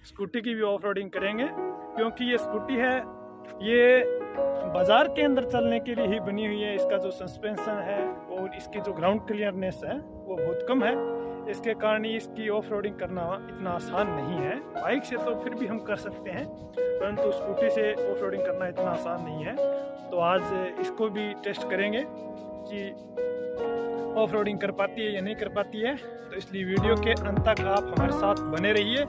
Scooty की भी off roading करेंगे, क्योंकि ये स्कूटी है ये बाज़ार के अंदर चलने के लिए ही बनी हुई है। इसका जो सस्पेंशन है और इसकी जो ग्राउंड क्लियरनेस है वो बहुत कम है, इसके कारण इसकी ऑफ रोडिंग करना इतना आसान नहीं है। बाइक से तो फिर भी हम कर सकते हैं, परंतु स्कूटी से ऑफ रोडिंग करना इतना आसान नहीं है। तो आज इसको भी टेस्ट करेंगे कि ऑफ रोडिंग कर पाती है या नहीं कर पाती है। तो इसलिए वीडियो के अंत तक आप हमारे साथ बने रहिए।